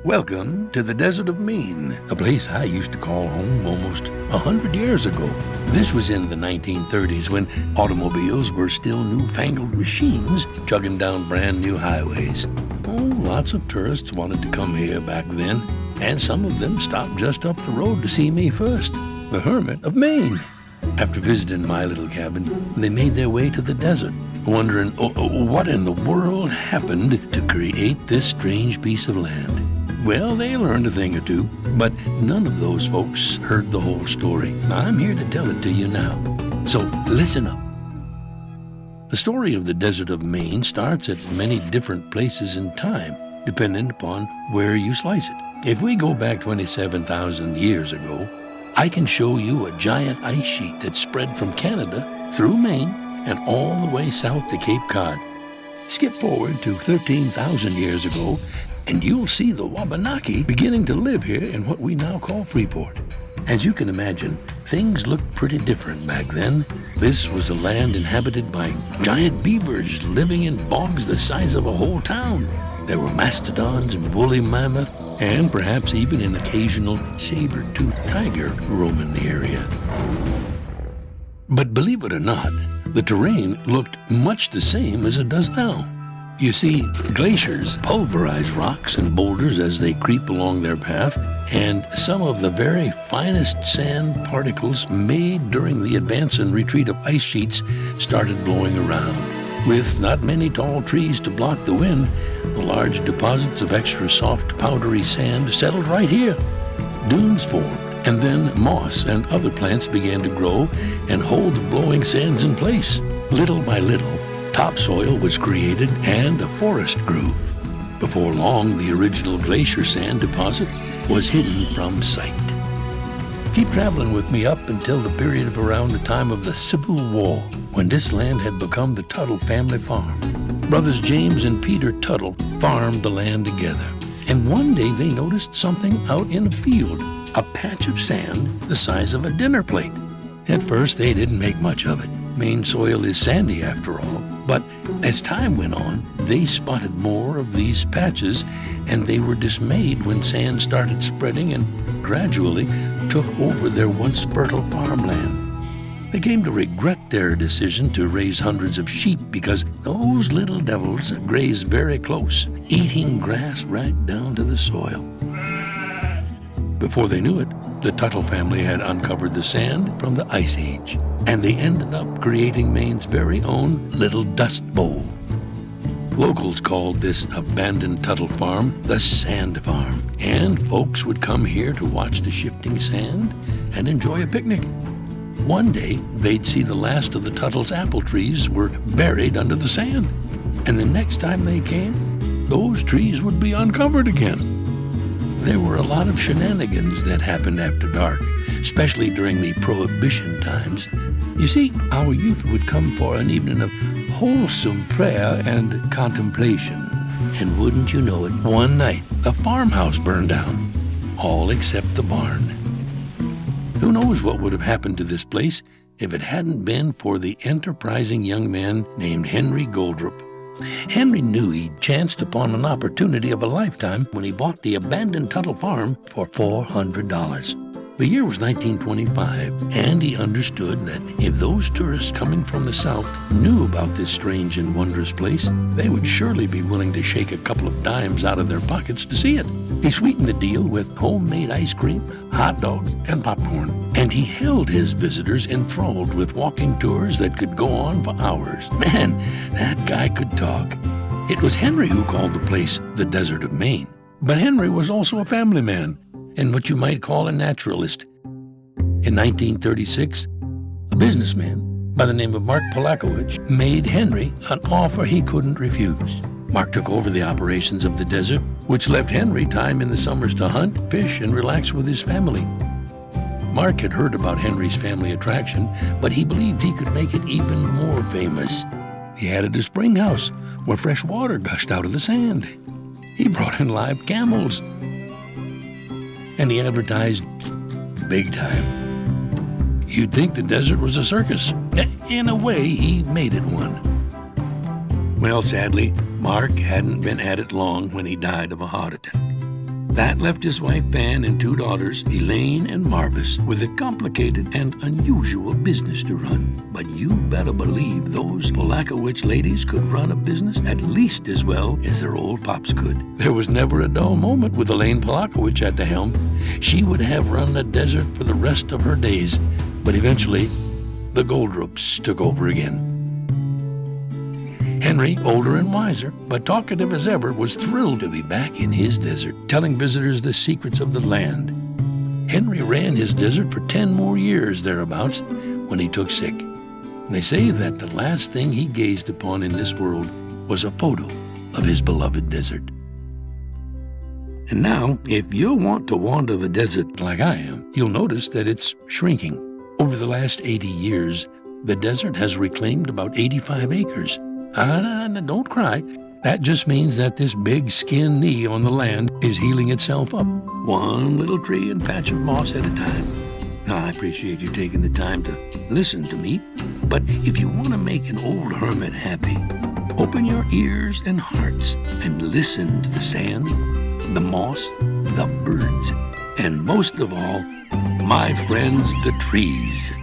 Welcome to the Desert of Maine, a place I used to call home almost 100 years ago. This was in the 1930s when automobiles were still newfangled machines chugging down brand new highways. Oh, lots of tourists wanted to come here back then, and some of them stopped just up the road to see me first, the Hermit of Maine. After visiting my little cabin, they made their way to the desert, wondering what in the world happened to create this strange piece of land. Well, they learned a thing or two, but none of those folks heard the whole story. I'm here to tell it to you now. So listen up. The story of the Desert of Maine starts at many different places in time, depending upon where you slice it. If we go back 27,000 years ago, I can show you a giant ice sheet that spread from Canada through Maine and all the way south to Cape Cod. Skip forward to 13,000 years ago, and you'll see the Wabanaki beginning to live here in what we now call Freeport. As you can imagine, things looked pretty different back then. This was a land inhabited by giant beavers living in bogs the size of a whole town. There were mastodons and woolly mammoth, and perhaps even an occasional saber-toothed tiger roaming the area. But believe it or not, the terrain looked much the same as it does now. You see, glaciers pulverize rocks and boulders as they creep along their path, and some of the very finest sand particles made during the advance and retreat of ice sheets started blowing around. With not many tall trees to block the wind, the large deposits of extra soft, powdery sand settled right here. Dunes formed, and then moss and other plants began to grow and hold the blowing sands in place. Little by little, topsoil was created and a forest grew. Before long, the original glacier sand deposit was hidden from sight. Keep traveling with me up until the period of around the time of the Civil War, when this land had become the Tuttle family farm. Brothers James and Peter Tuttle farmed the land together, and one day they noticed something out in a field, a patch of sand the size of a dinner plate. At first, they didn't make much of it. Maine soil is sandy after all, but as time went on, they spotted more of these patches, and they were dismayed when sand started spreading and gradually took over their once fertile farmland. They came to regret their decision to raise hundreds of sheep because those little devils grazed very close, eating grass right down to the soil. Before they knew it, the Tuttle family had uncovered the sand from the Ice Age, and they ended up creating Maine's very own little dust bowl. Locals called this abandoned Tuttle Farm the Sand Farm, and folks would come here to watch the shifting sand and enjoy a picnic. One day, they'd see the last of the Tuttle's apple trees were buried under the sand, and the next time they came, those trees would be uncovered again. There were a lot of shenanigans that happened after dark, especially during the Prohibition times. You see, our youth would come for an evening of wholesome prayer and contemplation. And wouldn't you know it, one night, the farmhouse burned down, all except the barn. Who knows what would have happened to this place if it hadn't been for the enterprising young man named Henry Goldrroop. Henry knew he'd chanced upon an opportunity of a lifetime when he bought the abandoned Tuttle Farm for $400. The year was 1925, and he understood that if those tourists coming from the south knew about this strange and wondrous place, they would surely be willing to shake a couple of dimes out of their pockets to see it. He sweetened the deal with homemade ice cream, hot dogs, and popcorn, and he held his visitors enthralled with walking tours that could go on for hours. Man, that guy could talk. It was Henry who called the place the Desert of Maine. But Henry was also a family man, and what you might call a naturalist. In 1936, a businessman by the name of Mark Polakowicz made Henry an offer he couldn't refuse. Mark took over the operations of the desert, which left Henry time in the summers to hunt, fish, and relax with his family. Mark had heard about Henry's family attraction, but he believed he could make it even more famous. He added a spring house where fresh water gushed out of the sand. He brought in live camels. And he advertised big time. You'd think the desert was a circus. In a way, he made it one. Well, sadly, Mark hadn't been at it long when he died of a heart attack. That left his wife Van and 2 daughters, Elaine and Marvis, with a complicated and unusual business to run. But you better believe those Polakowicz ladies could run a business at least as well as their old pops could. There was never a dull moment with Elaine Polakowicz at the helm. She would have run the desert for the rest of her days, but eventually the Goldrroops took over again. Henry, older and wiser, but talkative as ever, was thrilled to be back in his desert, telling visitors the secrets of the land. Henry ran his desert for 10 more years thereabouts when he took sick. They say that the last thing he gazed upon in this world was a photo of his beloved desert. And now, if you want to wander the desert like I am, you'll notice that it's shrinking. Over the last 80 years, the desert has reclaimed about 85 acres. Don't cry. That just means that this big skin knee on the land is healing itself up, one little tree and patch of moss at a time. Now, I appreciate you taking the time to listen to me, but if you want to make an old hermit happy, open your ears and hearts and listen to the sand, the moss, the birds, and most of all, my friends, the trees.